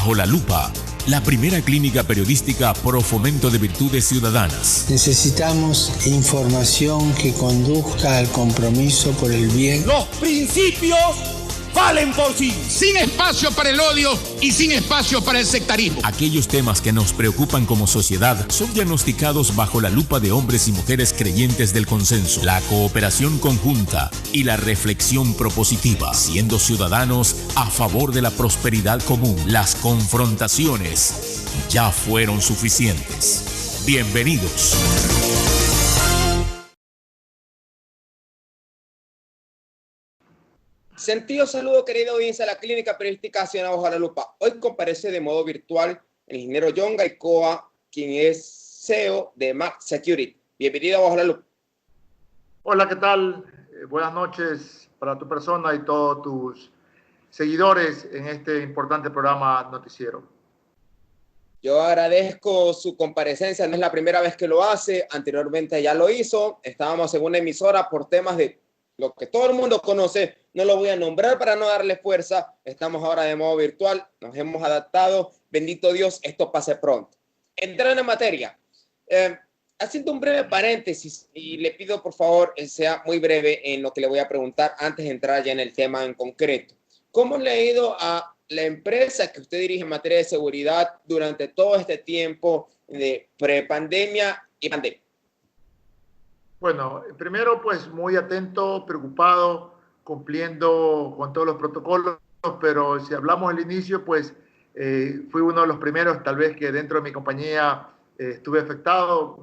Bajo la Lupa, la primera clínica periodística pro fomento de virtudes ciudadanas. Necesitamos información que conduzca al compromiso por el bien. Los principios valen por sí. Sin espacio para el odio y sin espacio para el sectarismo. Aquellos temas que nos preocupan como sociedad son diagnosticados bajo la lupa de hombres y mujeres creyentes del consenso, la cooperación conjunta y la reflexión propositiva, siendo ciudadanos a favor de la prosperidad común. Las confrontaciones ya fueron suficientes. Bienvenidos. Sentido saludo, querida audiencia de la Clínica Periodística Nacional Bajo la Lupa. Hoy comparece de modo virtual el ingeniero John Gaicoa, quien es CEO de Mac Security. Bienvenido a Bajo la Lupa. Hola, ¿qué tal? Buenas noches para tu persona y todos tus seguidores en este importante programa noticiero. Yo agradezco su comparecencia, no es la primera vez que lo hace, anteriormente ya lo hizo. Estábamos en una emisora por temas de lo que todo el mundo conoce, no lo voy a nombrar para no darle fuerza. Estamos ahora de modo virtual, nos hemos adaptado. Bendito Dios, esto pase pronto. Entrando en materia, haciendo un breve paréntesis, y le pido por favor sea muy breve en lo que le voy a preguntar antes de entrar ya en el tema en concreto. ¿Cómo le ha ido a la empresa que usted dirige en materia de seguridad durante todo este tiempo de prepandemia y pandemia? Bueno, primero pues muy atento, preocupado, cumpliendo con todos los protocolos, pero si hablamos al inicio, pues fui uno de los primeros, tal vez que dentro de mi compañía estuve infectado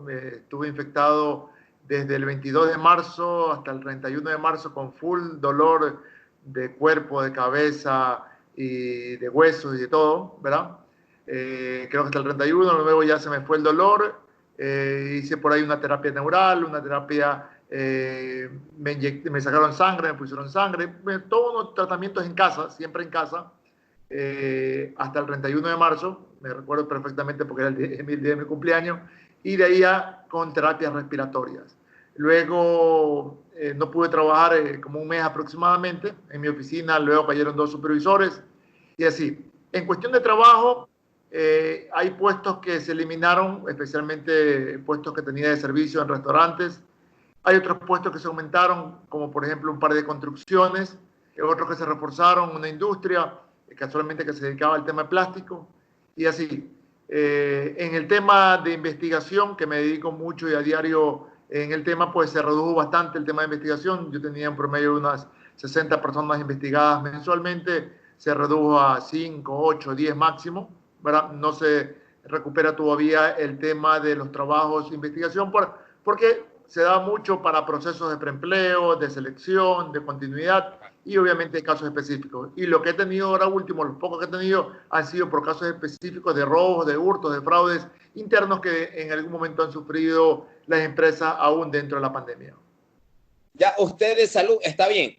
desde el 22 de marzo hasta el 31 de marzo con full dolor de cuerpo, de cabeza y de huesos y de todo, ¿verdad? Creo que hasta el 31, luego ya se me fue el dolor. Hice por ahí una terapia neural, una terapia, me sacaron sangre, me pusieron sangre, todos los tratamientos en casa, siempre en casa, hasta el 31 de marzo, me recuerdo perfectamente porque era el día de mi cumpleaños, y de ahí ya con terapias respiratorias. Luego no pude trabajar como un mes aproximadamente en mi oficina, luego cayeron 2 supervisores y así. En cuestión de trabajo, hay puestos que se eliminaron, especialmente puestos que tenía de servicio en restaurantes. Hay otros puestos que se aumentaron, como por ejemplo un par de construcciones, otros que se reforzaron, una industria, casualmente que se dedicaba al tema de plástico, y así. En el tema de investigación, que me dedico mucho y a diario en el tema, pues se redujo bastante el tema de investigación. Yo tenía en promedio unas 60 personas investigadas mensualmente, se redujo a 5, 8, 10 máximo, ¿verdad? No se recupera todavía el tema de los trabajos de investigación porque se da mucho para procesos de preempleo, de selección, de continuidad y obviamente casos específicos. Y lo que he tenido ahora último, los pocos que he tenido, han sido por casos específicos de robos, de hurtos, de fraudes internos que en algún momento han sufrido las empresas aún dentro de la pandemia. ¿Ya usted de salud está bien?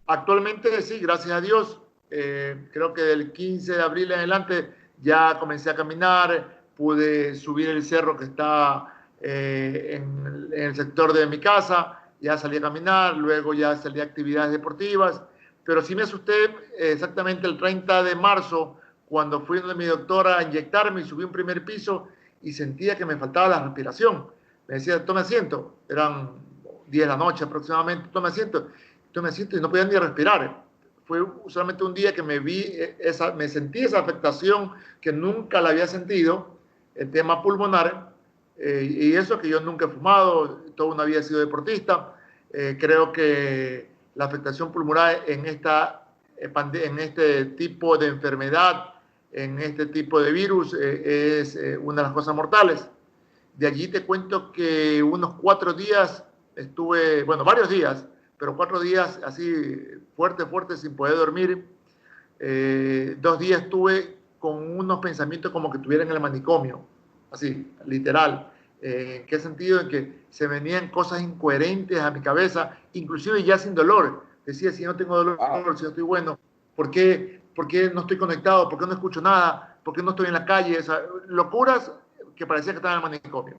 Actualmente sí, gracias a Dios. Creo que del 15 de abril en adelante ya comencé a caminar, pude subir el cerro que está en el sector de mi casa, ya salí a caminar, luego ya salí a actividades deportivas, pero sí me asusté exactamente el 30 de marzo cuando fui donde mi doctora a inyectarme y subí un primer piso y sentía que me faltaba la respiración. Me decía, tome asiento, eran 10 de la noche aproximadamente, tome asiento y no podía ni respirar. Fue solamente un día que me sentí esa afectación que nunca la había sentido, el tema pulmonar, y eso que yo nunca he fumado, toda una vida he sido deportista. Creo que la afectación pulmonar en este tipo de enfermedad, en este tipo de virus, es una de las cosas mortales. De allí te cuento que unos 4 días estuve, bueno, varios días, pero 4 días así fuerte, sin poder dormir. 2 días estuve con unos pensamientos como que estuviera en el manicomio, así, literal. ¿En qué sentido? En que se venían cosas incoherentes a mi cabeza, inclusive ya sin dolor. Decía, si no tengo dolor, si no estoy bueno, ¿por qué no estoy conectado? ¿Por qué no escucho nada? ¿Por qué no estoy en la calle? Esas locuras que parecía que estaba en el manicomio.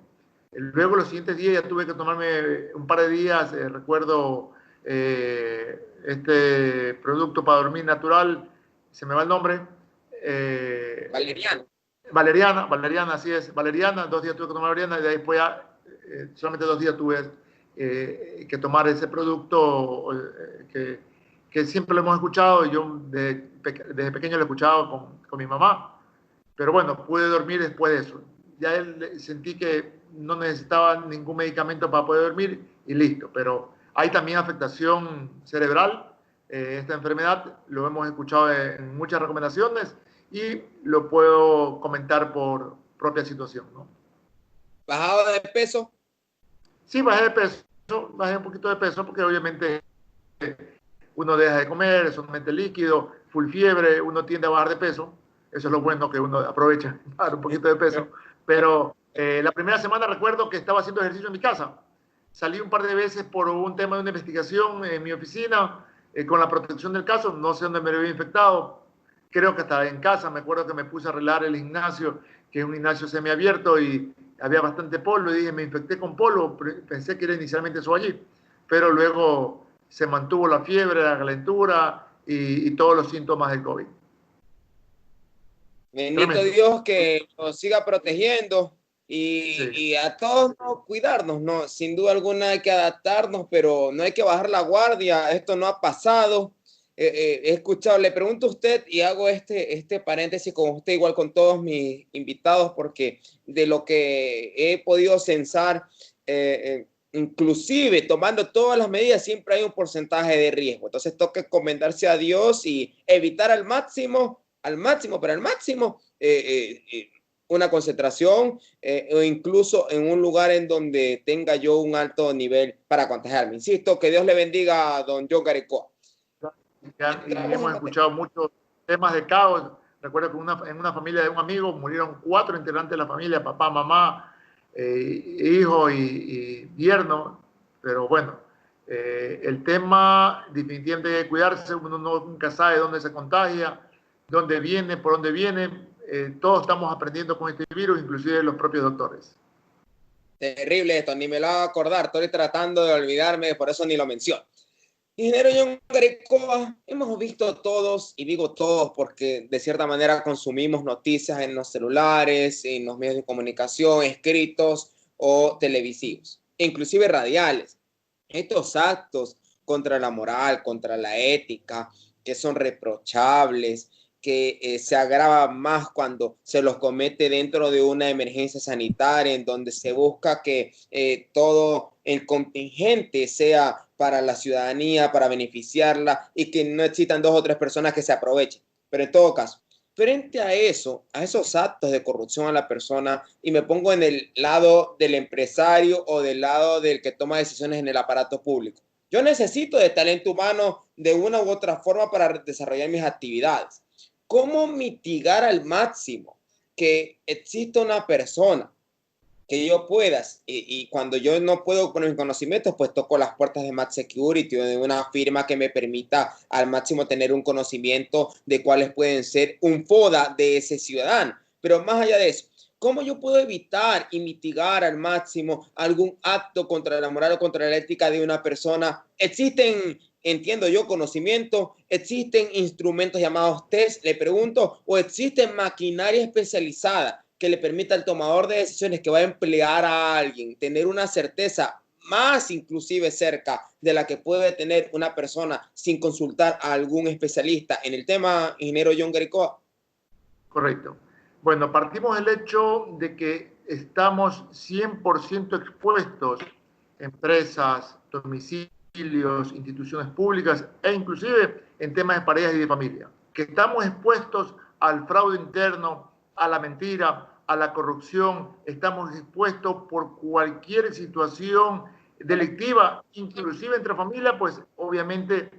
Luego los siguientes días ya tuve que tomarme un par de días, recuerdo este producto para dormir natural, se me va el nombre, Valeriana, así es, Valeriana, 2 días tuve que tomar valeriana y de ahí después ya solamente 2 días tuve que tomar ese producto que siempre lo hemos escuchado y yo desde pequeño lo he escuchado con mi mamá, pero bueno, pude dormir después de eso. Ya sentí que no necesitaba ningún medicamento para poder dormir y listo, pero hay también afectación cerebral. Esta enfermedad lo hemos escuchado en muchas recomendaciones y lo puedo comentar por propia situación, ¿no? ¿Bajado de peso? Sí, bajé un poquito de peso porque obviamente uno deja de comer, solamente líquido, full fiebre, uno tiende a bajar de peso. Eso es lo bueno, que uno aprovecha para un poquito de peso. Pero la primera semana recuerdo que estaba haciendo ejercicio en mi casa. Salí un par de veces por un tema de una investigación en mi oficina con la protección del caso. No sé dónde me lo había infectado. Creo que estaba en casa. Me acuerdo que me puse a arreglar el gimnasio, que es un gimnasio semiabierto y había bastante polvo. Y dije, me infecté con polvo. Pensé que era inicialmente eso allí. Pero luego se mantuvo la fiebre, la calentura y todos los síntomas del COVID. Bendito Tremendo. Dios que nos siga protegiendo y a todos cuidarnos, ¿no? Sin duda alguna hay que adaptarnos, pero no hay que bajar la guardia. Esto no ha pasado. He escuchado, le pregunto a usted y hago este paréntesis con usted, igual con todos mis invitados, porque de lo que he podido censar, inclusive tomando todas las medidas, siempre hay un porcentaje de riesgo. Entonces toca encomendarse a Dios y evitar al máximo, una concentración o incluso en un lugar en donde tenga yo un alto nivel para contagiarme. Insisto, que Dios le bendiga a don John Garicoa. Y hemos escuchado muchos temas de caos. Recuerdo que en una familia de un amigo murieron 4 integrantes de la familia, papá, mamá, hijo y yerno. Pero bueno, el tema definitivamente hay que cuidarse. Uno nunca sabe dónde se contagia, dónde viene, por dónde viene. Todos estamos aprendiendo con este virus, inclusive los propios doctores. Terrible esto, ni me lo hago acordar. Estoy tratando de olvidarme, por eso ni lo menciono. Ingeniero John Garicoa, hemos visto todos, y digo todos porque de cierta manera consumimos noticias en los celulares, en los medios de comunicación, escritos o televisivos, inclusive radiales. Estos actos contra la moral, contra la ética, que son reprochables, que se agrava más cuando se los comete dentro de una emergencia sanitaria en donde se busca que todo el contingente sea para la ciudadanía, para beneficiarla y que no existan 2 o 3 personas que se aprovechen. Pero en todo caso, frente a eso, a esos actos de corrupción a la persona, y me pongo en el lado del empresario o del lado del que toma decisiones en el aparato público. Yo necesito de talento humano de una u otra forma para desarrollar mis actividades. ¿Cómo mitigar al máximo que exista una persona que yo pueda, y cuando yo no puedo con mis conocimientos, pues toco las puertas de Max Security o de una firma que me permita al máximo tener un conocimiento de cuáles pueden ser un FODA de ese ciudadano? Pero más allá de eso, ¿cómo yo puedo evitar y mitigar al máximo algún acto contra la moral o contra la ética de una persona? Existen, entiendo yo, conocimiento, existen instrumentos llamados test, le pregunto, o existe maquinaria especializada que le permita al tomador de decisiones que va a emplear a alguien tener una certeza más inclusive cerca de la que puede tener una persona sin consultar a algún especialista en el tema, ingeniero John Garicoa? Correcto. Bueno, partimos del hecho de que estamos 100% expuestos, empresas, domicilios, instituciones públicas e inclusive en temas de parejas y de familia, que estamos expuestos al fraude interno, a la mentira, a la corrupción, estamos expuestos por cualquier situación delictiva, inclusive entre familia, pues obviamente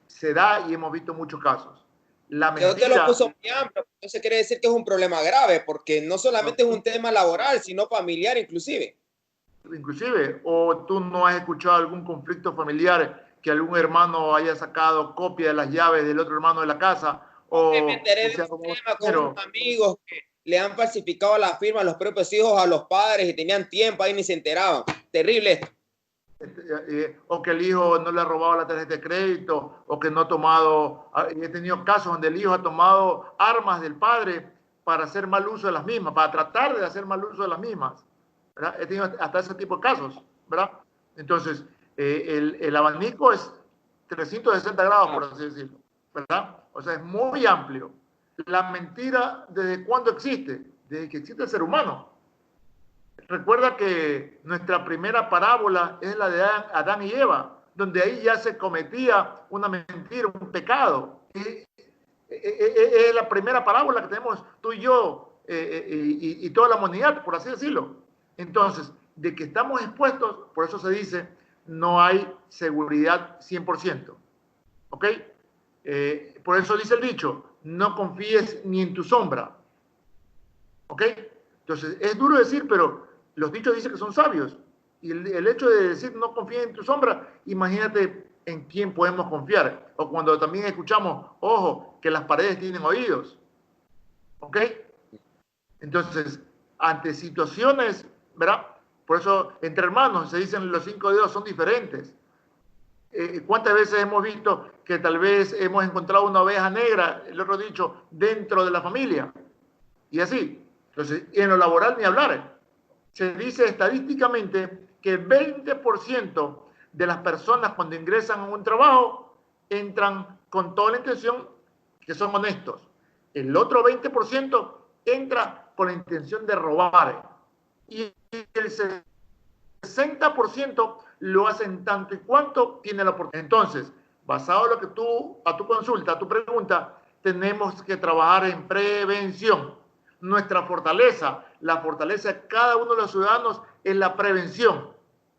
se da y hemos visto muchos casos. La mentira, usted lo puso muy amplio, entonces quiere decir que es un problema grave, porque no solamente es un tema laboral, sino familiar inclusive. Inclusive, o tú no has escuchado algún conflicto familiar que algún hermano haya sacado copia de las llaves del otro hermano de la casa, o me enteré de un tema con unos amigos que le han falsificado la firma a los propios hijos, a los padres, y tenían tiempo ahí ni se enteraban. Terrible esto. o que el hijo no le ha robado la tarjeta de crédito, o que no ha tomado, he tenido casos donde el hijo ha tomado armas del padre para hacer mal uso de las mismas, para tratar de hacer mal uso de las mismas, ¿verdad? He tenido hasta ese tipo de casos, ¿verdad? Entonces, el abanico es 360 grados, por así decirlo, ¿verdad? O sea, es muy amplio. La mentira, ¿desde cuándo existe? Desde que existe el ser humano. Recuerda que nuestra primera parábola es la de Adán y Eva, donde ahí ya se cometía una mentira, un pecado. Es la primera parábola que tenemos tú y yo y toda la humanidad, por así decirlo. Entonces, de que estamos expuestos, por eso se dice, no hay seguridad 100%. ¿Ok? Por eso dice el dicho, no confíes ni en tu sombra. ¿Ok? Entonces, es duro decir, pero los dichos dicen que son sabios. Y el hecho de decir no confíes en tu sombra, imagínate en quién podemos confiar. O cuando también escuchamos, ojo, que las paredes tienen oídos. ¿Ok? Entonces, ante situaciones, ¿verdad? Por eso, entre hermanos, se dicen los 5 dedos son diferentes. ¿Cuántas veces hemos visto que tal vez hemos encontrado una oveja negra, el otro dicho, dentro de la familia? Y así. Entonces, en lo laboral ni hablar. Se dice estadísticamente que el 20% de las personas cuando ingresan a un trabajo entran con toda la intención que son honestos. El otro 20% entra con la intención de robar. Y el 60% lo hacen tanto y cuanto tiene la oportunidad. Entonces, basado en lo que a tu consulta, a tu pregunta, tenemos que trabajar en prevención. Nuestra fortaleza, la fortaleza de cada uno de los ciudadanos es la prevención.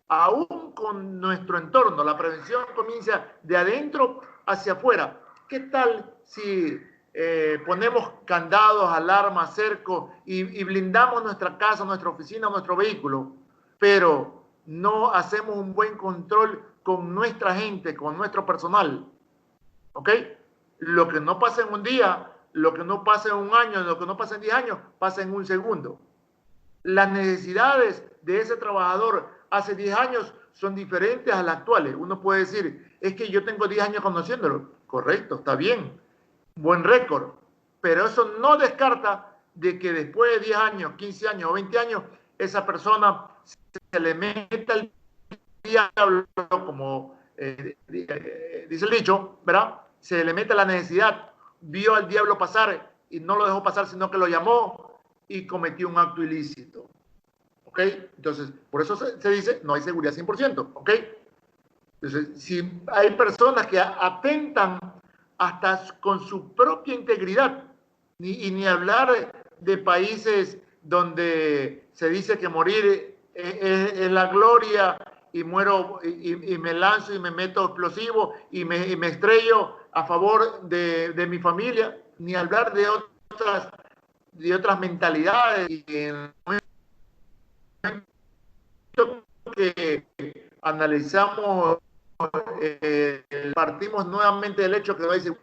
Aún con nuestro entorno, la prevención comienza de adentro hacia afuera. ¿Qué tal si ponemos candados, alarmas, cercos y blindamos nuestra casa, nuestra oficina, nuestro vehículo? Pero no hacemos un buen control con nuestra gente, con nuestro personal. ¿Ok? Lo que no pasa en un día, lo que no pasa en un año, lo que no pasa en 10 años, pasa en un segundo. Las necesidades de ese trabajador hace 10 años son diferentes a las actuales. Uno puede decir, es que yo tengo 10 años conociéndolo. Correcto, está bien. Buen récord. Pero eso no descarta de que después de 10 años, 15 años o 20 años, esa persona se le meta el diablo, como dice el dicho, ¿verdad? Se le mete la necesidad, vio al diablo pasar y no lo dejó pasar, sino que lo llamó y cometió un acto ilícito. ¿Ok? Entonces, por eso se dice, no hay seguridad 100%. ¿Ok? Entonces, si hay personas que atentan hasta con su propia integridad, y ni hablar de países donde se dice que morir es la gloria y muero y me lanzo y me meto explosivo y me estrello a favor de mi familia, ni hablar de otras mentalidades. Y en el momento que analizamos, partimos nuevamente del hecho que va a decir,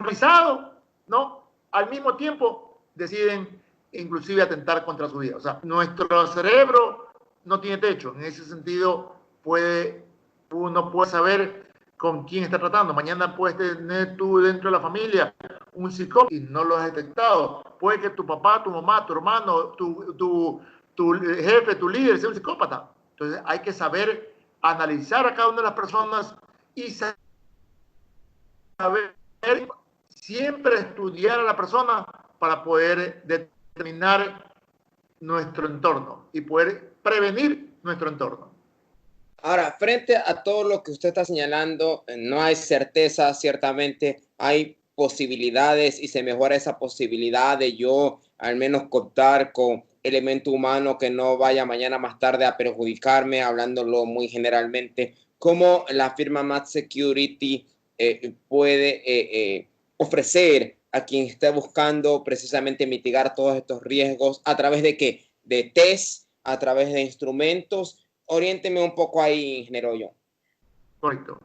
¿no? Al mismo tiempo deciden inclusive atentar contra su vida. O sea, nuestro cerebro no tiene techo. En ese sentido, uno puede saber con quién está tratando. Mañana puedes tener tú dentro de la familia un psicópata y no lo has detectado. Puede que tu papá, tu mamá, tu hermano, tu jefe, tu líder sea un psicópata. Entonces hay que saber analizar a cada una de las personas y saber siempre estudiar a la persona para poder determinar nuestro entorno y poder prevenir nuestro entorno. Ahora, frente a todo lo que usted está señalando, no hay certeza, ciertamente hay posibilidades y se mejora esa posibilidad de yo al menos contar con elemento humano que no vaya mañana más tarde a perjudicarme, hablándolo muy generalmente. ¿Cómo la firma Max Security puede ofrecer a quien esté buscando precisamente mitigar todos estos riesgos? ¿A través de qué? ¿De test? ¿A través de instrumentos? Oriénteme un poco ahí, ingeniero John. Correcto.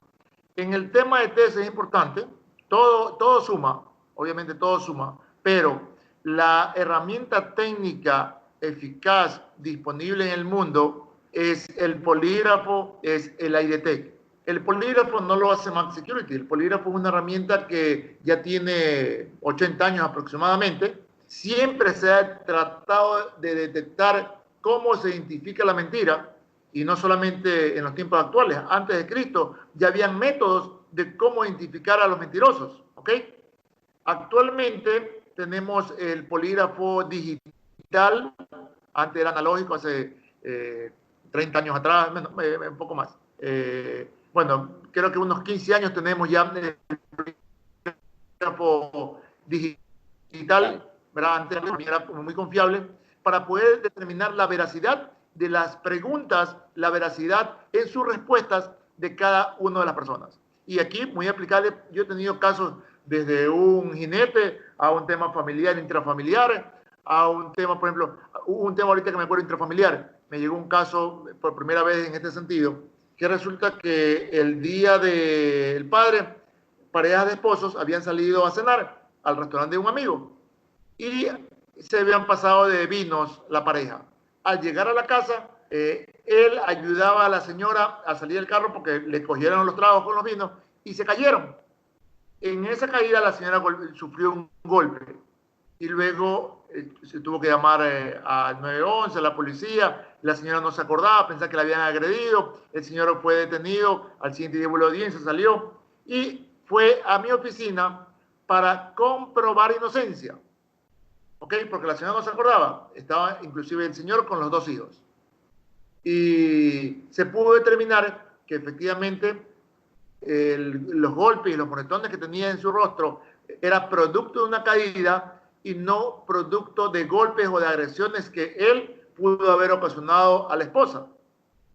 En el tema de test es importante, todo suma, obviamente todo suma, pero la herramienta técnica eficaz disponible en el mundo es el polígrafo, es el IDTech. El polígrafo no lo hace Max Security. El polígrafo es una herramienta que ya tiene 80 años aproximadamente. Siempre se ha tratado de detectar cómo se identifica la mentira, y no solamente en los tiempos actuales. Antes de Cristo ya habían métodos de cómo identificar a los mentirosos, ¿ok? Actualmente tenemos el polígrafo digital, antes era analógico, hace 30 años atrás, un poco más. Bueno, creo que unos 15 años tenemos ya el polígrafo digital, ¿verdad? Antes era muy confiable, para poder determinar la veracidad de las preguntas, la veracidad en sus respuestas de cada una de las personas. Y aquí, muy aplicable, yo he tenido casos desde un jinete a un tema familiar, intrafamiliar, a un tema, por ejemplo, hubo un tema ahorita que me acuerdo intrafamiliar. Me llegó un caso por primera vez en este sentido, que resulta que el día del padre, parejas de esposos habían salido a cenar al restaurante de un amigo y se habían pasado de vinos la pareja. Al llegar a la casa, él ayudaba a la señora a salir del carro porque le cogieron los tragos con los vinos y se cayeron. En esa caída la señora sufrió un golpe y luego se tuvo que llamar al 911, a la policía. La señora no se acordaba, pensaba que la habían agredido. El señor fue detenido, al siguiente día de la audiencia salió y fue a mi oficina para comprobar inocencia. ¿Ok? Porque la señora no se acordaba. Estaba inclusive el señor con los 2 hijos. Y se pudo determinar que efectivamente los golpes y los moretones que tenía en su rostro era producto de una caída y no producto de golpes o de agresiones que él pudo haber ocasionado a la esposa.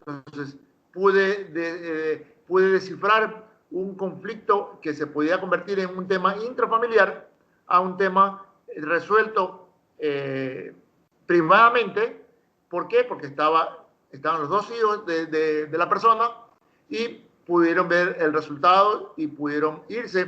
Entonces, pude descifrar un conflicto que se podía convertir en un tema intrafamiliar a un tema resuelto privadamente. ¿Por qué? Porque estaban los 2 hijos de la persona y pudieron ver el resultado y pudieron irse,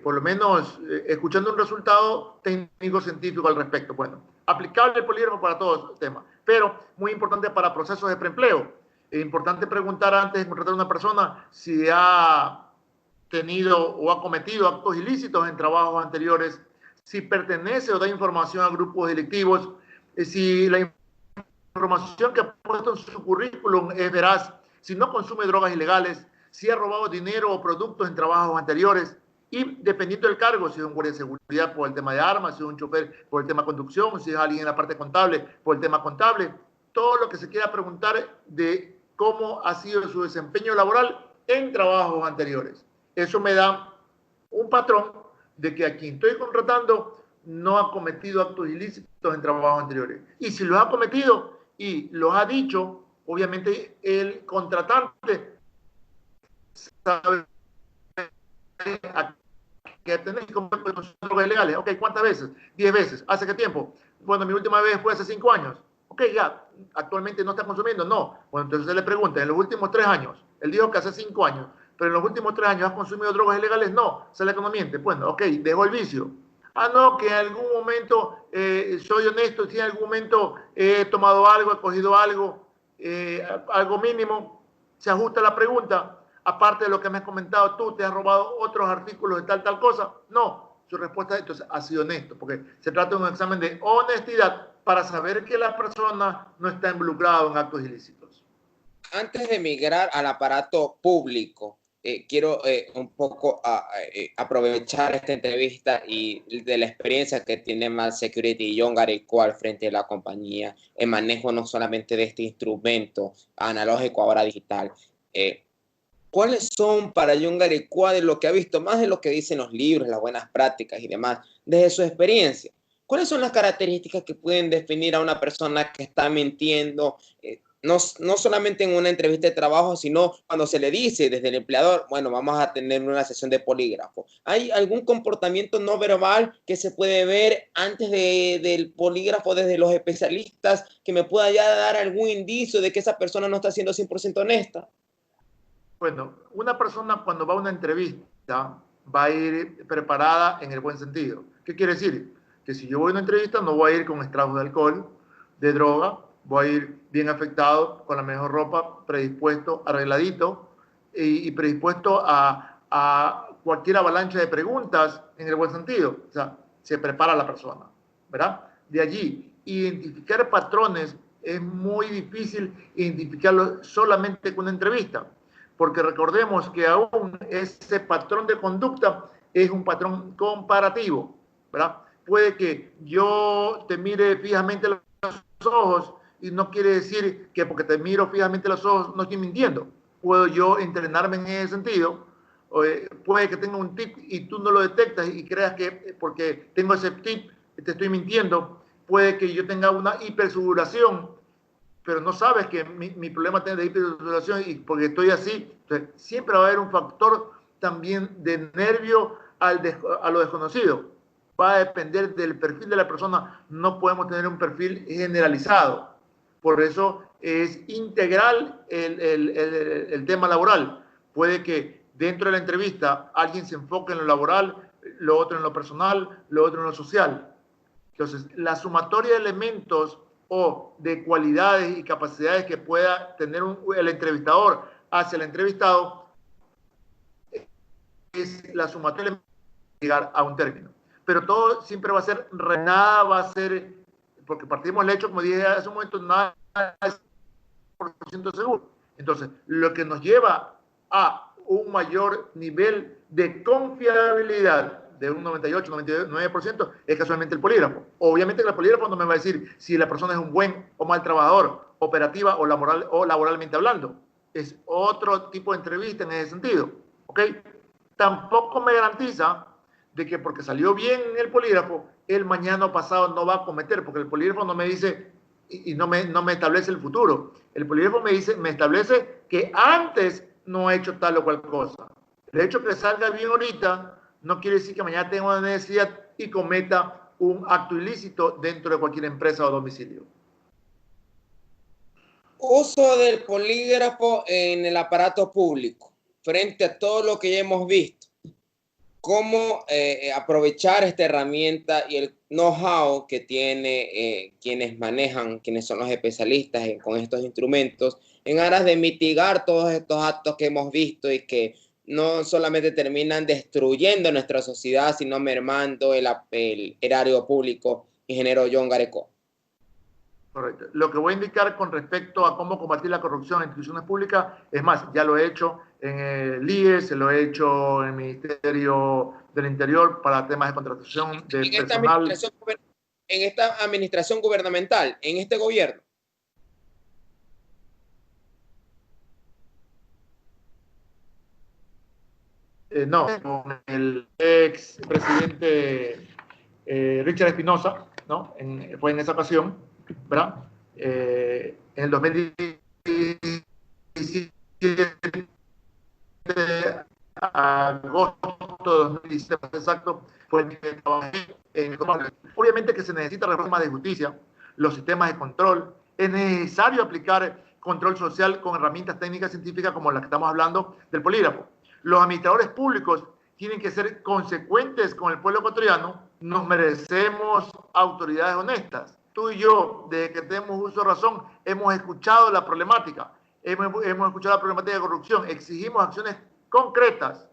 por lo menos escuchando un resultado técnico-científico al respecto. Bueno, aplicable el polígrafo para todos los temas, pero muy importante para procesos de preempleo. Es importante preguntar antes de contratar a una persona si ha tenido o ha cometido actos ilícitos en trabajos anteriores, si pertenece o da información a grupos delictivos, si la información que ha puesto en su currículum es veraz, si no consume drogas ilegales, si ha robado dinero o productos en trabajos anteriores, y dependiendo del cargo, si es un guardia de seguridad por el tema de armas, si es un chofer por el tema de conducción, si es alguien en la parte contable por el tema contable, todo lo que se quiera preguntar de cómo ha sido su desempeño laboral en trabajos anteriores. Eso me da un patrón de que a quien estoy contratando no ha cometido actos ilícitos en trabajos anteriores. Y si los ha cometido y los ha dicho, obviamente el contratante sabe a qué tener con drogas ilegales. Ok, ¿cuántas veces? 10 veces. ¿Hace qué tiempo? Bueno, mi última vez fue hace 5 años. Ok, ya, actualmente no está consumiendo. No. Bueno, entonces se le pregunta, en los últimos 3 años, él dijo que hace 5 años, pero en los últimos 3 años has consumido drogas ilegales. No, sale que no miente. Bueno, ok, dejó el vicio. Ah, no, que en algún momento soy honesto, si en algún momento he tomado algo, he cogido algo, algo mínimo, se ajusta la pregunta. Aparte de lo que me has comentado tú, ¿te has robado otros artículos de tal cosa? No, su respuesta entonces ha sido honesto, porque se trata de un examen de honestidad para saber que la persona no está involucrada en actos ilícitos. Antes de migrar al aparato público, quiero un poco aprovechar esta entrevista y de la experiencia que tiene Max Security y John Garicó al frente de la compañía en manejo no solamente de este instrumento analógico, ahora digital. ¿Cuáles son para John Garicó, de lo que ha visto, más de lo que dicen los libros, las buenas prácticas y demás, desde su experiencia? ¿Cuáles son las características que pueden definir a una persona que está mintiendo? No solamente en una entrevista de trabajo, sino cuando se le dice desde el empleador, bueno, vamos a tener una sesión de polígrafo. ¿Hay algún comportamiento no verbal que se puede ver antes del polígrafo desde los especialistas que me pueda ya dar algún indicio de que esa persona no está siendo 100% honesta? Bueno, una persona cuando va a una entrevista va a ir preparada en el buen sentido. ¿Qué quiere decir? Que si yo voy a una entrevista no voy a ir con estragos de alcohol, de droga, voy a ir bien afectado, con la mejor ropa, predispuesto, arregladito y predispuesto a cualquier avalancha de preguntas en el buen sentido. O sea, se prepara la persona, ¿verdad? De allí, identificar patrones es muy difícil identificarlo solamente con una entrevista, porque recordemos que aún ese patrón de conducta es un patrón comparativo, ¿verdad? Puede que yo te mire fijamente los ojos y no quiere decir que porque te miro fijamente los ojos no estoy mintiendo. Puedo yo entrenarme en ese sentido. Puede que tenga un tip y tú no lo detectas y creas que porque tengo ese tip te estoy mintiendo. Puede que yo tenga una hipersudoración, pero no sabes que mi problema es de hipersudoración y porque estoy así. Entonces, siempre va a haber un factor también de nervio a lo desconocido. Va a depender del perfil de la persona. No podemos tener un perfil generalizado. Por eso es integral el tema laboral. Puede que dentro de la entrevista alguien se enfoque en lo laboral, lo otro en lo personal, lo otro en lo social. Entonces, la sumatoria de elementos o de cualidades y capacidades que pueda tener el entrevistador hacia el entrevistado es la sumatoria de llegar a un término. Pero todo siempre va a ser, nada va a ser, porque partimos del hecho, como dije hace un momento, nada es 100% seguro. Entonces, lo que nos lleva a un mayor nivel de confiabilidad de un 98, 99% es casualmente el polígrafo. Obviamente que el polígrafo no me va a decir si la persona es un buen o mal trabajador, operativa o laboralmente hablando. Es otro tipo de entrevista en ese sentido, ¿ok? Tampoco me garantiza de que porque salió bien en el polígrafo, el mañana o pasado no va a cometer, porque el polígrafo no me dice y no me establece el futuro. El polígrafo me establece que antes no ha hecho tal o cual cosa. El hecho que salga bien ahorita no quiere decir que mañana tenga una necesidad y cometa un acto ilícito dentro de cualquier empresa o domicilio. Uso del polígrafo en el aparato público, frente a todo lo que ya hemos visto. Cómo aprovechar esta herramienta y el know-how que tiene quienes manejan, quienes son los especialistas con estos instrumentos, en aras de mitigar todos estos actos que hemos visto y que no solamente terminan destruyendo nuestra sociedad, sino mermando el erario público, ingeniero John Gareco. Correcto. Lo que voy a indicar con respecto a cómo combatir la corrupción en instituciones públicas, es más, ya lo he hecho en el IES, lo he hecho en el Ministerio del Interior para temas de contratación de personal. En esta administración gubernamental, en este gobierno. No, con el ex presidente Richard Espinosa, ¿no? Fue en esa ocasión, ¿verdad? En el 2017, agosto de 2017, exacto, fue el que trabajé en el Comando. Obviamente que se necesita reforma de justicia, los sistemas de control, es necesario aplicar control social con herramientas técnicas científicas como las que estamos hablando del polígrafo. Los administradores públicos tienen que ser consecuentes con el pueblo ecuatoriano. Nos merecemos autoridades honestas. Tú y yo, desde que tenemos uso de razón, hemos escuchado la problemática. Hemos escuchado la problemática de corrupción. Exigimos acciones concretas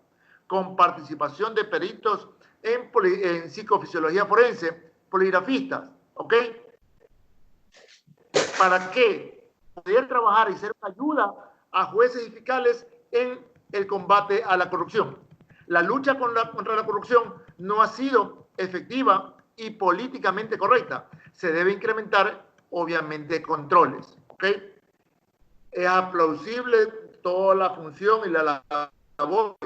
con participación de peritos en psicofisiología forense, poligrafistas, ¿ok? ¿Para qué? Poder trabajar y ser una ayuda a jueces y fiscales en el combate a la corrupción. La lucha contra la corrupción no ha sido efectiva y políticamente correcta. Se debe incrementar, obviamente, controles, ¿ok? Es aplausible toda la función y la labor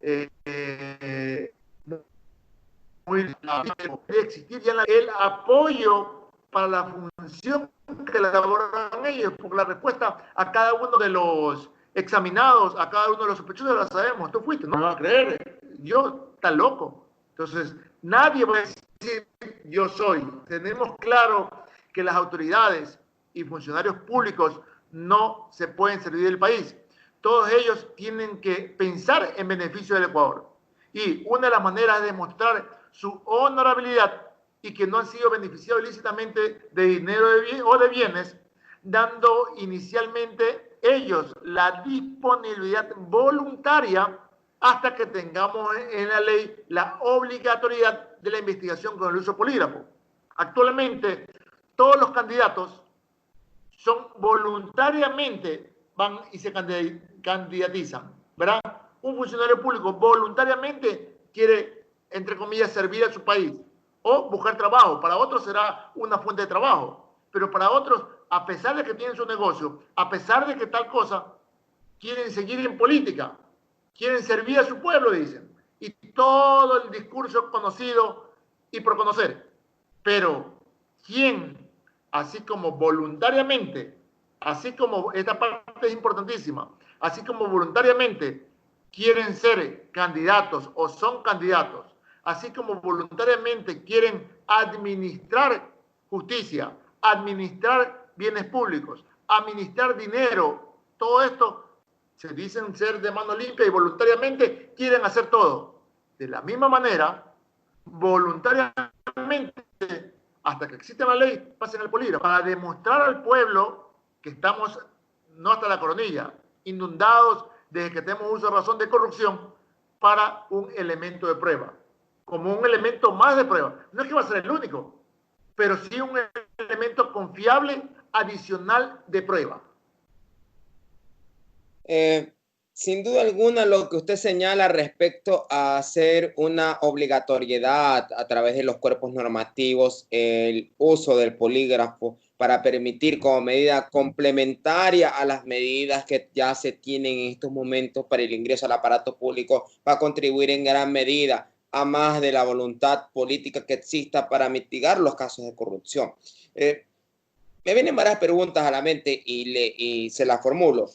debe existir ya el apoyo para la función que elaboran ellos, porque la respuesta a cada uno de los examinados, a cada uno de los sospechosos la sabemos. Tú fuiste, no me vas a creer, yo, está loco. Entonces, nadie va a decir yo soy. Tenemos claro que las autoridades y funcionarios públicos no se pueden servir del país. Todos ellos tienen que pensar en beneficio del Ecuador. Y una de las maneras de demostrar su honorabilidad y que no han sido beneficiados ilícitamente de dinero o de bienes, dando inicialmente ellos la disponibilidad voluntaria hasta que tengamos en la ley la obligatoriedad de la investigación con el uso de polígrafo. Actualmente, todos los candidatos son voluntariamente, van y se candidatizan, ¿verdad? Un funcionario público voluntariamente quiere, entre comillas, servir a su país o buscar trabajo. Para otros será una fuente de trabajo, pero para otros, a pesar de que tienen su negocio, a pesar de que tal cosa, quieren seguir en política, quieren servir a su pueblo, dicen. Y todo el discurso conocido y por conocer. Pero, ¿quién, así como voluntariamente, así como esta parte es importantísima, así como voluntariamente quieren ser candidatos o son candidatos, así como voluntariamente quieren administrar justicia, administrar bienes públicos, administrar dinero, todo esto se dicen ser de mano limpia y voluntariamente quieren hacer todo. De la misma manera, voluntariamente, hasta que existe la ley, pasen al polígrafo para demostrar al pueblo que estamos, no hasta la coronilla, inundados desde que tenemos uso de razón de corrupción para un elemento de prueba, como un elemento más de prueba. No es que va a ser el único, pero sí un elemento confiable adicional de prueba. Sin duda alguna, lo que usted señala respecto a hacer una obligatoriedad a través de los cuerpos normativos el uso del polígrafo para permitir como medida complementaria a las medidas que ya se tienen en estos momentos para el ingreso al aparato público, va a contribuir en gran medida a más de la voluntad política que exista para mitigar los casos de corrupción. Me vienen varias preguntas a la mente y se las formulo.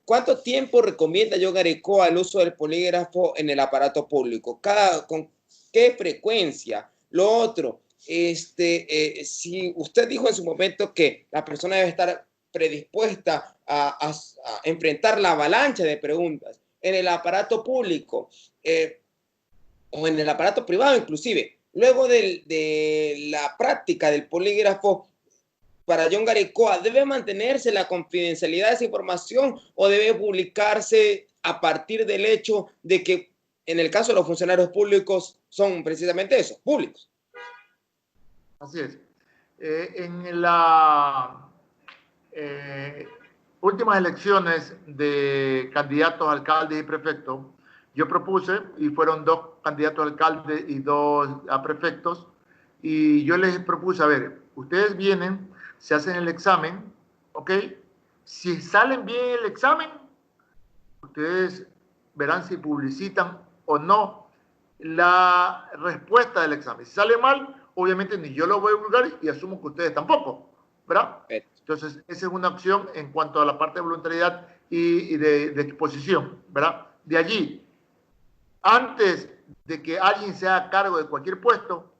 ¿Cuánto tiempo recomienda John Garicoa el uso del polígrafo en el aparato público? ¿Con qué frecuencia? Lo otro, si usted dijo en su momento que la persona debe estar predispuesta a enfrentar la avalancha de preguntas en el aparato público o en el aparato privado inclusive, luego de la práctica del polígrafo, para John Garicoa, ¿debe mantenerse la confidencialidad de esa información o debe publicarse a partir del hecho de que en el caso de los funcionarios públicos son precisamente eso, públicos? Así es. En las últimas elecciones de candidatos a alcaldes y prefectos, yo propuse, y fueron 2 candidatos a alcaldes y 2 a prefectos, y yo les propuse, a ver, ustedes vienen, se hacen el examen, ¿ok? Si salen bien el examen, ustedes verán si publicitan o no la respuesta del examen. Si sale mal, obviamente ni yo lo voy a divulgar y asumo que ustedes tampoco, ¿verdad? Entonces, esa es una opción en cuanto a la parte de voluntariedad y de exposición, ¿verdad? De allí, antes de que alguien se haga cargo de cualquier puesto,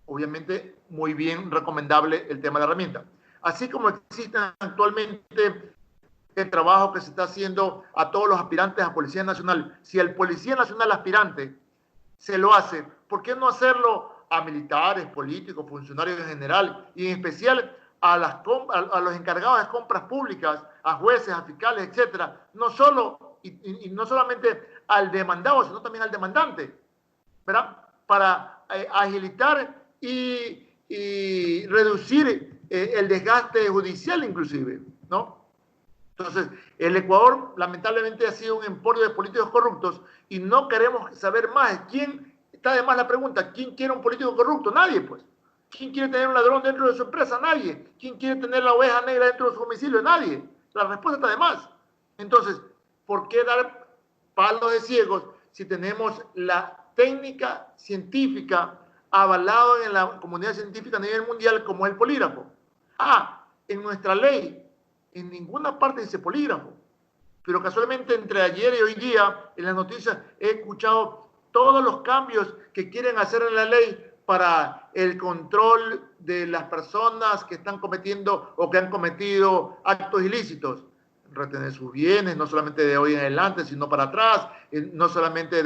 obviamente muy bien recomendable el tema de la herramienta. Así como existen actualmente el trabajo que se está haciendo a todos los aspirantes a Policía Nacional. Si el Policía Nacional aspirante se lo hace, ¿por qué no hacerlo a militares, políticos, funcionarios en general y en especial a los encargados de compras públicas, a jueces, a fiscales, etcétera? No solo y no solamente al demandado, sino también al demandante, ¿verdad? Para agilitar y reducir el desgaste judicial inclusive, ¿no? Entonces, el Ecuador lamentablemente ha sido un emporio de políticos corruptos y no queremos saber más. ¿Quién está de más la pregunta? ¿Quién quiere un político corrupto? Nadie, pues. ¿Quién quiere tener un ladrón dentro de su empresa? Nadie. ¿Quién quiere tener la oveja negra dentro de su domicilio? Nadie. La respuesta está de más. Entonces, ¿por qué dar palos de ciegos si tenemos la técnica científica avalado en la comunidad científica a nivel mundial como el polígrafo? En nuestra ley en ninguna parte dice polígrafo, pero casualmente entre ayer y hoy día en las noticias he escuchado todos los cambios que quieren hacer en la ley para el control de las personas que están cometiendo o que han cometido actos ilícitos. retener sus bienes, no solamente de hoy en adelante, sino para atrás, no solamente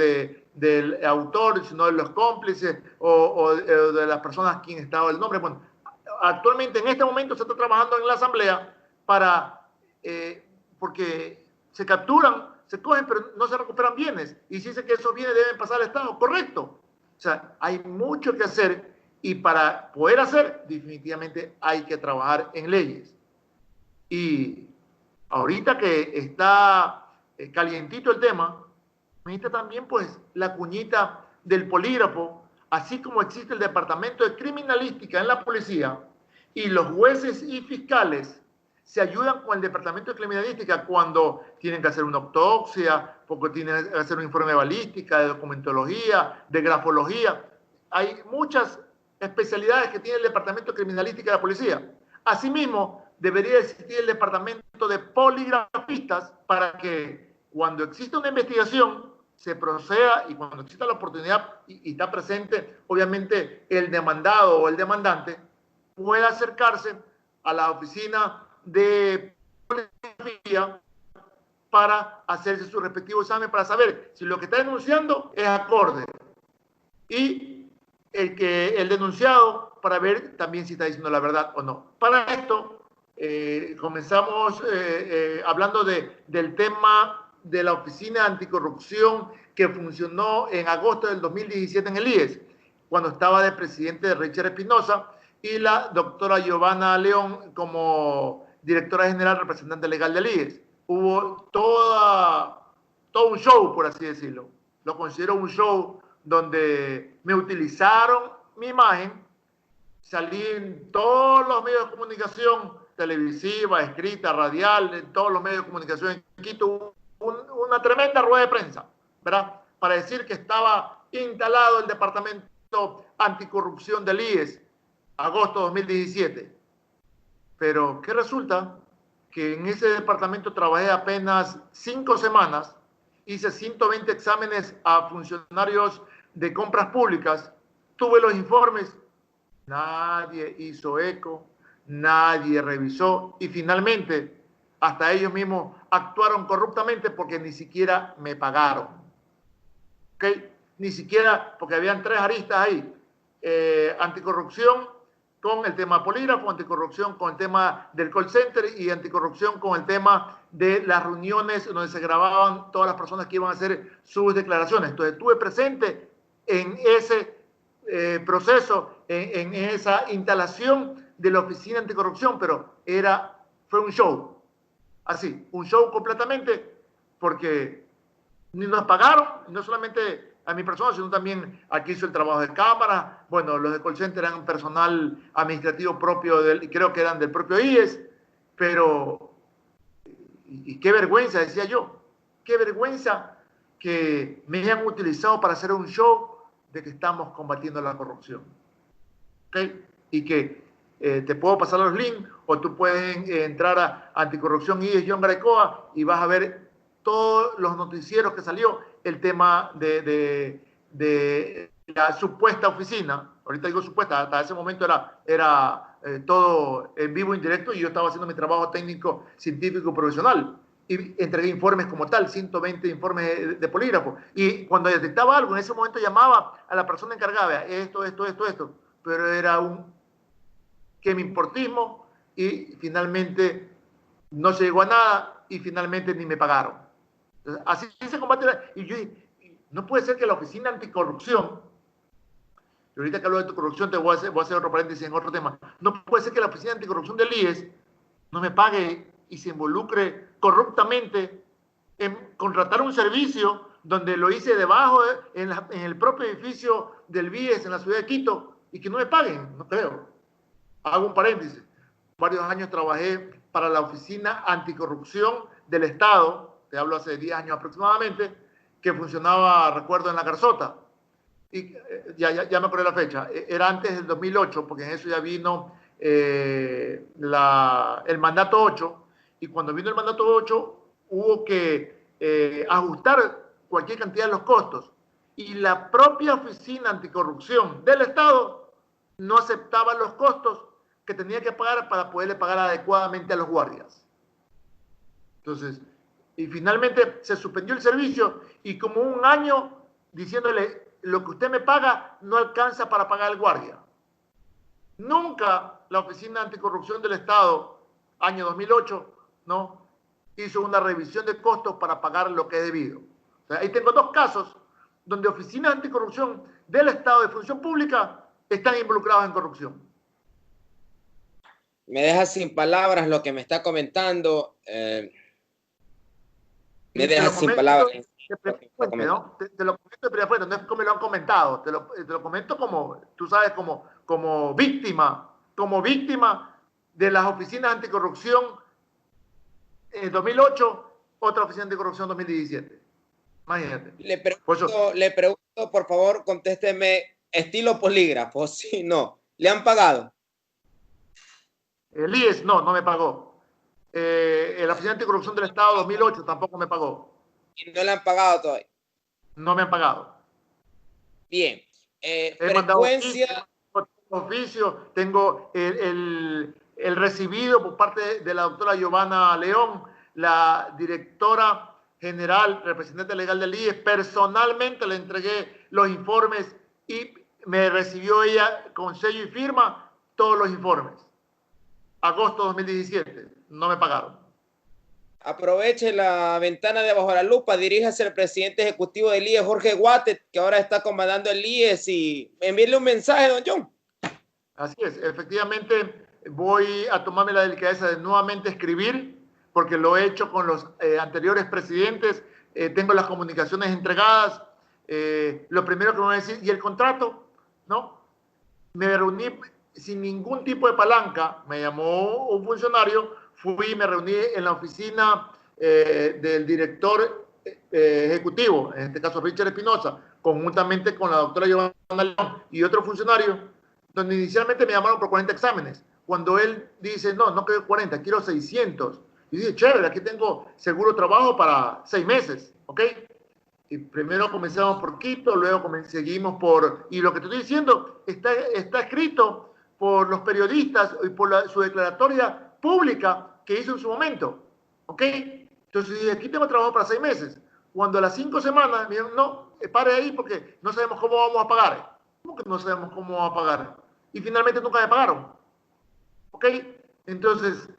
del autor, sino de los cómplices o de las personas a quien estaba el nombre. Bueno, actualmente en este momento se está trabajando en la Asamblea porque se capturan, se cogen, pero no se recuperan bienes. Y se dice que esos bienes deben pasar al Estado. Correcto. O sea, hay mucho que hacer y para poder hacer, definitivamente hay que trabajar en leyes. Y ahorita que está calientito el tema, necesita también pues la cuñita del polígrafo, así como existe el departamento de criminalística en la policía y los jueces y fiscales se ayudan con el departamento de criminalística cuando tienen que hacer una autopsia, porque tienen que hacer un informe de balística, de documentología, de grafología. Hay muchas especialidades que tiene el departamento de criminalística de la policía. Asimismo, debería existir el departamento de poligrafistas para que cuando exista una investigación se proceda y cuando exista la oportunidad y está presente, obviamente, el demandado o el demandante pueda acercarse a la oficina de poligrafía para hacerse su respectivo examen para saber si lo que está denunciando es acorde y el denunciado para ver también si está diciendo la verdad o no. Para esto comenzamos hablando del tema de la Oficina Anticorrupción que funcionó en agosto del 2017 en el IES, cuando estaba de presidente Richard Espinosa y la doctora Giovanna León como directora general representante legal del IES. Hubo todo un show, por así decirlo. Lo considero un show donde me utilizaron mi imagen, salí en todos los medios de comunicación, televisiva, escrita, radial, en todos los medios de comunicación en Quito, una tremenda rueda de prensa, ¿verdad? Para decir que estaba instalado el Departamento Anticorrupción del IES, agosto de 2017. Pero, ¿qué resulta? Que en ese departamento trabajé apenas 5 semanas, hice 120 exámenes a funcionarios de compras públicas, tuve los informes, nadie hizo eco, nadie revisó y finalmente hasta ellos mismos actuaron corruptamente porque ni siquiera me pagaron. ¿Ok? Ni siquiera, porque habían 3 aristas ahí, anticorrupción con el tema polígrafo, anticorrupción con el tema del call center y anticorrupción con el tema de las reuniones donde se grababan todas las personas que iban a hacer sus declaraciones. Entonces estuve presente en ese proceso, en esa instalación de la Oficina Anticorrupción, pero fue un show, así, un show completamente, porque ni nos pagaron, no solamente a mi persona, sino también aquí hizo el trabajo de cámara. Bueno, los de call center eran personal administrativo propio, creo que eran del propio IES, pero, y qué vergüenza, decía yo, qué vergüenza que me hayan utilizado para hacer un show de que estamos combatiendo la corrupción. ¿Okay? Y que te puedo pasar los links o tú puedes entrar a Anticorrupción IES John Garecoa y vas a ver todos los noticieros que salió el tema de la supuesta oficina. Ahorita digo supuesta, hasta ese momento era todo en vivo, en directo, y yo estaba haciendo mi trabajo técnico, científico, profesional. Y entregué informes como tal, 120 informes de polígrafo. Y cuando detectaba algo, en ese momento llamaba a la persona encargada, esto, pero era un que me importismo y finalmente no se llegó a nada y finalmente ni me pagaron. Entonces, así se combate. Y yo no puede ser que la Oficina Anticorrupción, y ahorita que hablo de anticorrupción te voy a hacer otro paréntesis en otro tema, no puede ser que la Oficina Anticorrupción del IES no me pague y se involucre corruptamente en contratar un servicio donde lo hice debajo, en el propio edificio del BIES en la ciudad de Quito, y que no me paguen, no creo. Hago un paréntesis. Varios años trabajé para la Oficina Anticorrupción del Estado, te hablo hace 10 años aproximadamente, que funcionaba, recuerdo, en La Garzota. Y ya me acordé la fecha. Era antes del 2008, porque en eso ya vino el mandato 8, y cuando vino el mandato 8 hubo que ajustar cualquier cantidad de los costos. Y la propia Oficina Anticorrupción del Estado no aceptaba los costos que tenía que pagar para poderle pagar adecuadamente a los guardias. Entonces, y finalmente se suspendió el servicio y como un año diciéndole, lo que usted me paga no alcanza para pagar el guardia. Nunca la Oficina Anticorrupción del Estado, año 2008, ¿no?, hizo una revisión de costos para pagar lo que es debido. O sea, ahí tengo dos casos donde oficinas anticorrupción del Estado de función pública están involucradas en corrupción. Me deja sin palabras lo que me está comentando. Me deja sin palabras. ¿No? Te lo comento de primera fuente, no es como me lo han comentado, te lo comento como, tú sabes, como víctima de las oficinas anticorrupción en 2008, otra oficina anticorrupción en 2017. Imagínate. Le pregunto, por favor, contésteme, estilo polígrafo, sí, no. ¿Le han pagado? El IES no me pagó. La Oficina Anticorrupción del Estado 2008 tampoco me pagó. ¿Y no le han pagado todavía? No me han pagado. Bien. Frecuencia. Oficio, tengo el recibido por parte de la doctora Giovanna León, la directora general, representante legal del IES. Personalmente le entregué los informes y me recibió ella con sello y firma todos los informes. Agosto 2017, no me pagaron. Aproveche la ventana de Bajo la Lupa, diríjase al presidente ejecutivo del IES, Jorge Guate, que ahora está comandando el IES, y envíele un mensaje, don John. Así es, efectivamente voy a tomarme la delicadeza de nuevamente escribir, porque lo he hecho con los anteriores presidentes, tengo las comunicaciones entregadas. Lo primero que me voy a decir, ¿y el contrato? ¿No? Me reuní sin ningún tipo de palanca, me llamó un funcionario, fui y me reuní en la oficina del director ejecutivo, en este caso Richard Espinosa, conjuntamente con la doctora Giovanna León y otro funcionario, donde inicialmente me llamaron por 40 exámenes. Cuando él dice, no quiero 40, quiero 600. Y dije, chévere, aquí tengo seguro trabajo para 6 meses, ¿ok? Y primero comenzamos por Quito, luego seguimos por... Y lo que te estoy diciendo está escrito por los periodistas y por su declaratoria pública que hizo en su momento, ¿ok? Entonces, aquí tengo trabajo para 6 meses. Cuando a las 5 semanas me dijeron, no, pare ahí porque no sabemos cómo vamos a pagar. ¿Cómo que no sabemos cómo vamos a pagar? Y finalmente nunca me pagaron, ¿ok? Entonces,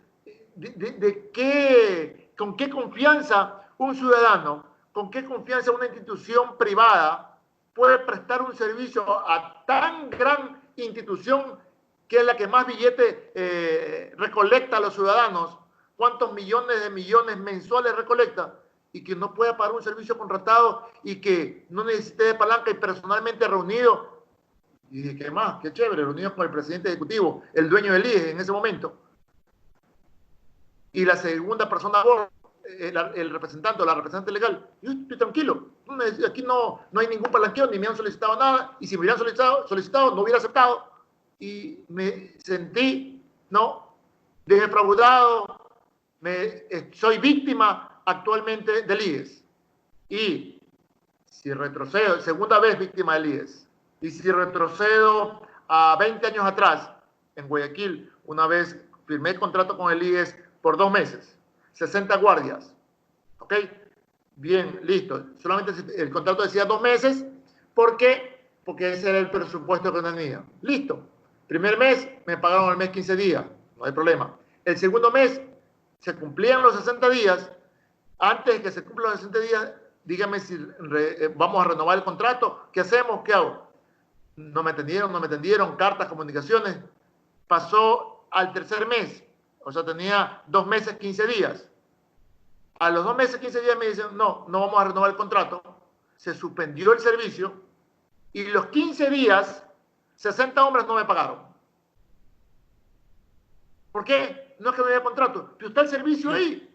¿con qué confianza un ciudadano, con qué confianza una institución privada puede prestar un servicio a tan gran institución que es la que más billete recolecta a los ciudadanos? ¿Cuántos millones de millones mensuales recolecta? Y que no pueda pagar un servicio contratado y que no necesite de palanca y personalmente reunido. Y dije, ¿qué más? Qué chévere, reunido con el presidente ejecutivo, el dueño del IES en ese momento. Y la segunda persona, el representante o la representante legal, yo estoy tranquilo. Aquí no hay ningún palanqueo, ni me han solicitado nada. Y si me hubieran solicitado no hubiera aceptado. Y me sentí, defraudado. Soy víctima actualmente del IES. Y si retrocedo, segunda vez víctima del IES. Y si retrocedo a 20 años atrás, en Guayaquil, una vez firmé contrato con el IES por 2 meses, 60 guardias. ¿Ok? Bien, listo. Solamente el contrato decía 2 meses. ¿Por qué? Porque ese era el presupuesto que tenía. Listo. Primer mes me pagaron al mes 15 días. No hay problema. El segundo mes se cumplían los 60 días. Antes de que se cumplan los 60 días, dígame si vamos a renovar el contrato. ¿Qué hacemos? ¿Qué hago? No me atendieron, cartas, comunicaciones. Pasó al tercer mes. O sea, tenía 2 meses, 15 días. A los 2 meses, 15 días me dicen, no vamos a renovar el contrato. Se suspendió el servicio y los 15 días, 60 hombres no me pagaron. ¿Por qué? No es que no haya contrato, pero está el servicio ahí.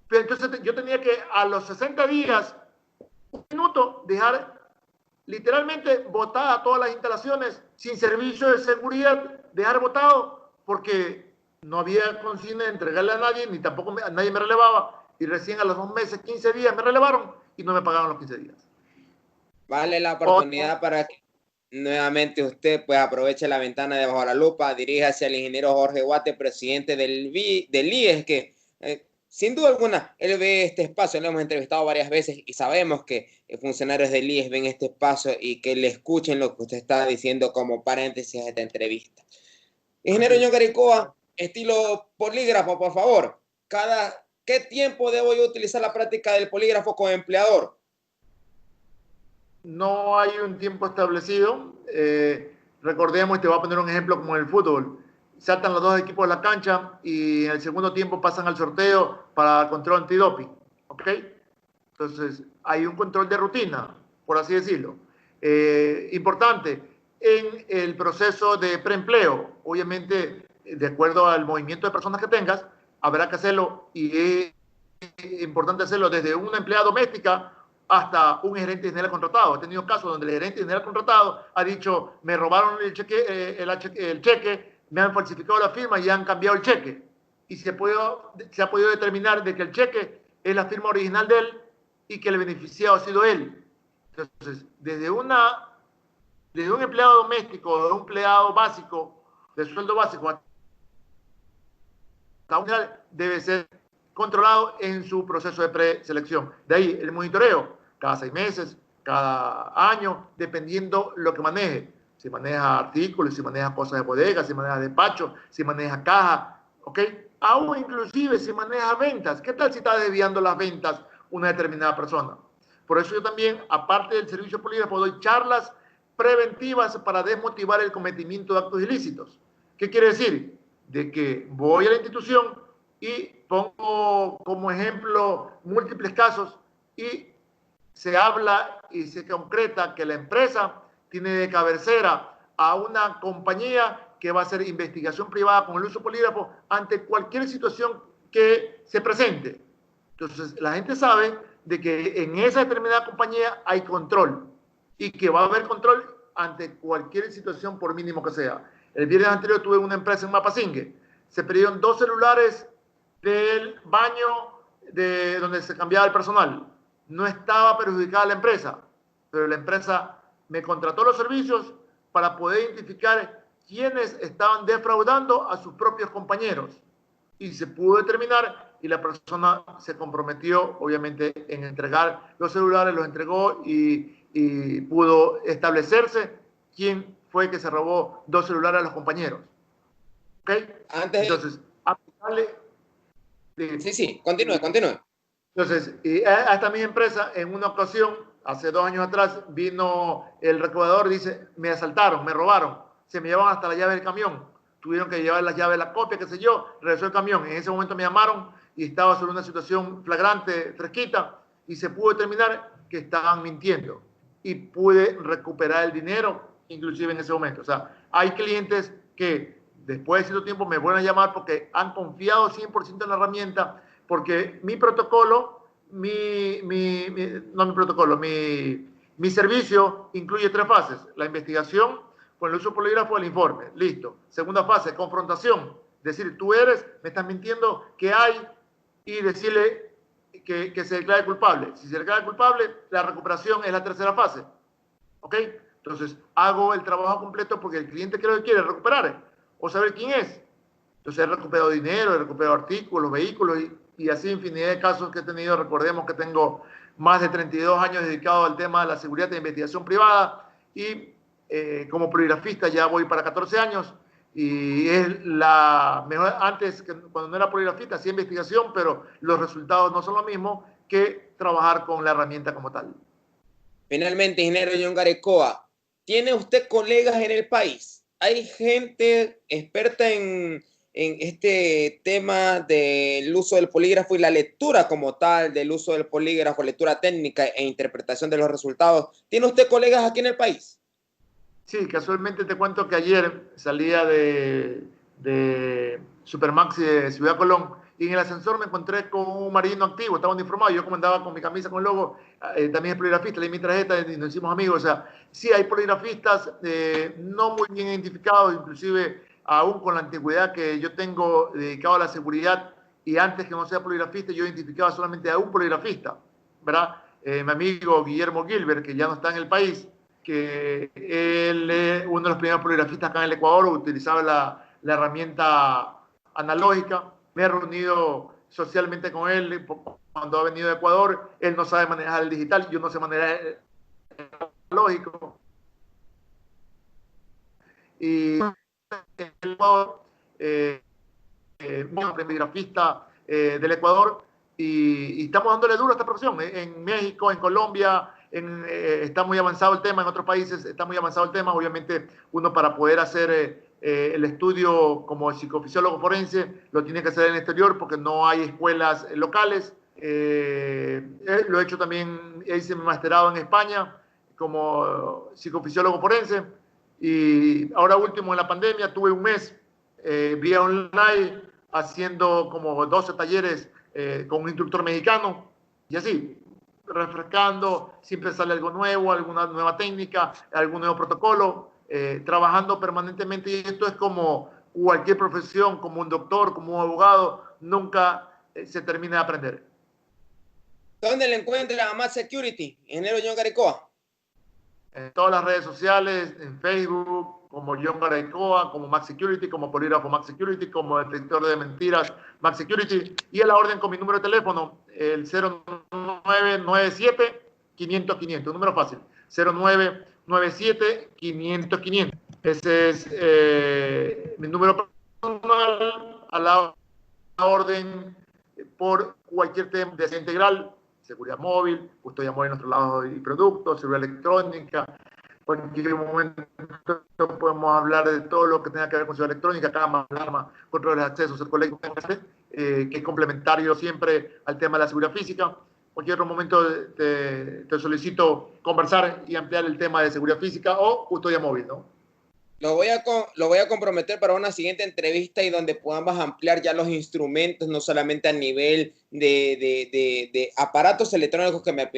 Pero entonces yo tenía que a los 60 días, 1 minuto, dejar literalmente botadas todas las instalaciones sin servicio de seguridad, dejar botado porque no había consigna de entregarle a nadie, ni tampoco nadie me relevaba, y recién a los 2 meses, 15 días me relevaron y no me pagaron los 15 días. Vale la oportunidad para que nuevamente usted pues aproveche la ventana de Bajo la Lupa, diríjase al ingeniero Jorge Guate, presidente del IES, que sin duda alguna, él ve este espacio, lo hemos entrevistado varias veces y sabemos que funcionarios del IES ven este espacio y que le escuchen lo que usted está diciendo como paréntesis de esta entrevista. Ingeniero John Garicoa, estilo polígrafo, por favor. ¿Qué tiempo debo yo utilizar la práctica del polígrafo con empleador? No hay un tiempo establecido. Recordemos, y te voy a poner un ejemplo como en el fútbol. Saltan los dos equipos de la cancha y en el segundo tiempo pasan al sorteo para el control antidoping. ¿Ok? Entonces, hay un control de rutina, por así decirlo. Importante, en el proceso de preempleo, obviamente, de acuerdo al movimiento de personas que tengas, habrá que hacerlo y es importante hacerlo desde una empleada doméstica hasta un gerente general contratado. He tenido casos donde el gerente general contratado ha dicho, me robaron el cheque, me han falsificado la firma y han cambiado el cheque. Y se ha podido determinar de que el cheque es la firma original de él y que el beneficiado ha sido él. Entonces, desde un empleado doméstico, de un empleado básico, de sueldo básico, hasta un general, debe ser controlado en su proceso de preselección. De ahí el monitoreo, cada 6 meses, cada año, dependiendo lo que maneje. Si maneja artículos, si maneja cosas de bodega, si maneja despacho, si maneja caja, ¿ok? Aún inclusive si maneja ventas. ¿Qué tal si está desviando las ventas una determinada persona? Por eso yo también, aparte del servicio polígrafo, doy charlas preventivas para desmotivar el cometimiento de actos ilícitos. ¿Qué quiere decir? De que voy a la institución y pongo como ejemplo múltiples casos y se habla y se concreta que la empresa tiene de cabecera a una compañía que va a hacer investigación privada con el uso polígrafo ante cualquier situación que se presente. Entonces, la gente sabe de que en esa determinada compañía hay control y que va a haber control ante cualquier situación, por mínimo que sea. El viernes anterior tuve una empresa en Mapasingue. Se perdieron 2 celulares del baño de donde se cambiaba el personal. No estaba perjudicada la empresa, pero la empresa me contrató los servicios para poder identificar quiénes estaban defraudando a sus propios compañeros. Y se pudo determinar y la persona se comprometió, obviamente, en entregar los celulares, los entregó y pudo establecerse quién fue que se robó 2 celulares a los compañeros. ¿Ok? Entonces, aplicarle... Sí, continúe. Entonces, a esta misma empresa, en una ocasión, hace 2 años atrás, vino el recaudador y dice, me asaltaron, me robaron, se me llevaban hasta la llave del camión, tuvieron que llevar las llaves, la copia, qué sé yo, regresó el camión. En ese momento me llamaron y estaba sobre una situación flagrante, fresquita, y se pudo determinar que estaban mintiendo. Y pude recuperar el dinero, inclusive en ese momento. O sea, hay clientes que después de cierto tiempo me vuelven a llamar porque han confiado 100% en la herramienta, porque mi protocolo, mi servicio incluye 3 fases. La investigación con el uso polígrafo del informe. Listo. Segunda fase, confrontación. Decir, tú eres, me estás mintiendo, ¿qué hay? Y decirle que se declare culpable. Si se declara culpable, la recuperación es la tercera fase. ¿Ok? Entonces, hago el trabajo completo porque el cliente que lo quiere recuperar o saber quién es. Entonces, he recuperado dinero, he recuperado artículos, vehículos y así infinidad de casos que he tenido. Recordemos que tengo más de 32 años dedicado al tema de la seguridad de investigación privada y como poligrafista ya voy para 14 años y es la mejor. Antes, cuando no era poligrafista, hacía investigación, pero los resultados no son lo mismo que trabajar con la herramienta como tal. Finalmente, ingeniero John Garicoa, ¿tiene usted colegas en el país? ¿Hay gente experta en este tema del uso del polígrafo y la lectura como tal del uso del polígrafo, lectura técnica e interpretación de los resultados? ¿Tiene usted colegas aquí en el país? Sí, casualmente te cuento que ayer salía de Supermaxi de Ciudad Colón y en el ascensor me encontré con un marino activo, estaba uniformado, yo como andaba con mi camisa con el logo, también es poligrafista, le di mi tarjeta y nos hicimos amigos. O sea, sí hay poligrafistas no muy bien identificados, inclusive aún con la antigüedad que yo tengo dedicado a la seguridad y antes que no sea poligrafista yo identificaba solamente a un poligrafista, ¿verdad? Mi amigo Guillermo Gilbert, que ya no está en el país, que él es uno de los primeros poligrafistas acá en el Ecuador, utilizaba la herramienta analógica. Me he reunido socialmente con él cuando ha venido de Ecuador. Él no sabe manejar el digital, yo no sé manejar el lógico. Y el Ecuador, un grafista del Ecuador, y estamos dándole duro a esta profesión. En México, en Colombia, está muy avanzado el tema, en otros países está muy avanzado el tema. Obviamente uno, para poder hacer el estudio como psicofisiólogo forense, lo tiene que hacer en el exterior porque no hay escuelas locales. Lo he hecho también, hice mi masterado en España como psicofisiólogo forense, y ahora último en la pandemia tuve un mes vía online haciendo como 12 talleres con un instructor mexicano, y así, refrescando, siempre sale algo nuevo, alguna nueva técnica, algún nuevo protocolo, trabajando permanentemente. Y esto es como cualquier profesión, como un doctor, como un abogado, nunca se termina de aprender. ¿Dónde le encuentra a Max Security, ingeniero John Garicoa? En todas las redes sociales, en Facebook, como John Garicoa, como Max Security, como Polígrafo Max Security, como Detector de Mentiras Max Security, y a la orden con mi número de teléfono, el 0997-500-500, un número fácil, 0997-500-500. Ese es mi número personal, a la orden por cualquier tema de seguridad integral, seguridad móvil, custodia móvil en nuestro lado y productos, seguridad electrónica. En cualquier momento podemos hablar de todo lo que tenga que ver con seguridad electrónica, cámaras, alarma, control de accesos, que es complementario siempre al tema de la seguridad física. En cualquier otro momento te solicito conversar y ampliar el tema de seguridad física o custodia móvil, ¿no? Lo voy a comprometer para una siguiente entrevista, y donde podamos ampliar ya los instrumentos, no solamente a nivel de aparatos electrónicos que me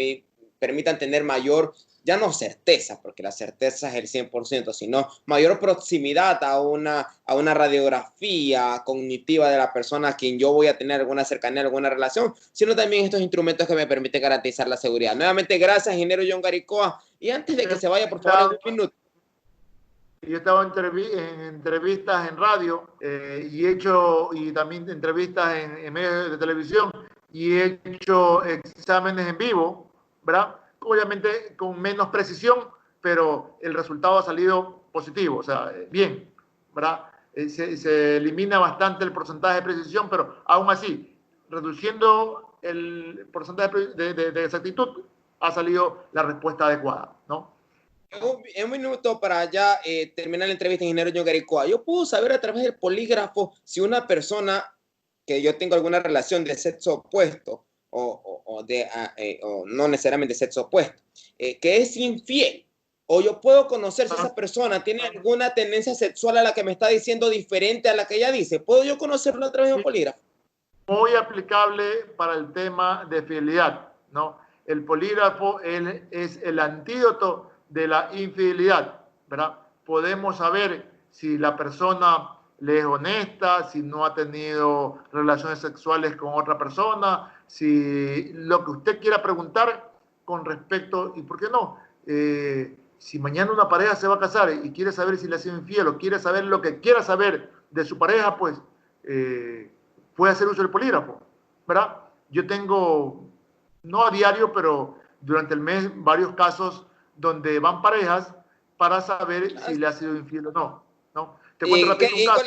permitan tener mayor, ya no certeza, porque la certeza es el 100%, sino mayor proximidad a una radiografía cognitiva de la persona a quien yo voy a tener alguna cercanía, alguna relación, sino también estos instrumentos que me permiten garantizar la seguridad. Nuevamente, gracias, ingeniero John Garicoa. Y antes de que se vaya, por favor, en un minuto. Yo estaba en entrevistas en radio y también entrevistas en medios de televisión, y he hecho exámenes en vivo, ¿verdad? Obviamente con menos precisión, pero el resultado ha salido positivo, o sea, bien, ¿verdad? Se elimina bastante el porcentaje de precisión, pero aún así, reduciendo el porcentaje de exactitud, ha salido la respuesta adecuada, ¿no? En un minuto, para ya terminar la entrevista, ingeniero John Garicoa, yo puedo saber a través del polígrafo si una persona que yo tengo alguna relación de sexo opuesto o no necesariamente sexo opuesto, que es infiel, o yo puedo conocer si esa persona tiene alguna tendencia sexual a la que me está diciendo diferente a la que ella dice. ¿Puedo yo conocerlo a través de un polígrafo? Muy aplicable para el tema de fidelidad, ¿no? El polígrafo es el antídoto de la infidelidad, ¿verdad? Podemos saber si la persona le es honesta, si no ha tenido relaciones sexuales con otra persona, si lo que usted quiera preguntar con respecto, y por qué no, si mañana una pareja se va a casar y quiere saber si le ha sido infiel o quiere saber lo que quiera saber de su pareja, pues puede hacer uso del polígrafo, ¿verdad? Yo tengo, no a diario, pero durante el mes, varios casos donde van parejas para saber si le ha sido infiel o no, ¿no? Te cuento rápido un caso.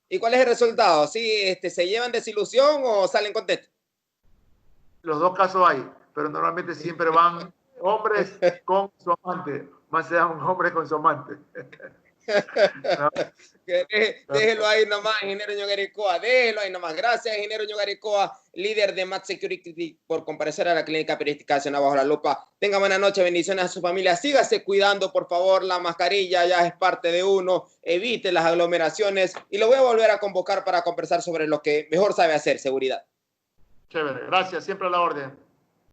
¿Y cuál es el resultado? ¿Sí, se llevan desilusión o salen contentos? Los dos casos hay, pero normalmente siempre van hombres con su amante, más sea un hombre con su amante. ¿No? Déjelo ahí nomás, ingeniero John Garicoa, déjelo ahí nomás. Gracias, ingeniero John Garicoa, líder de Max Security, por comparecer a la Clínica Periodística Bajo la Lupa. Tenga buena noche, bendiciones a su familia. Sígase cuidando, por favor. La mascarilla ya es parte de uno. Evite las aglomeraciones, y lo voy a volver a convocar para conversar sobre lo que mejor sabe hacer: seguridad. Chévere, gracias, siempre a la orden.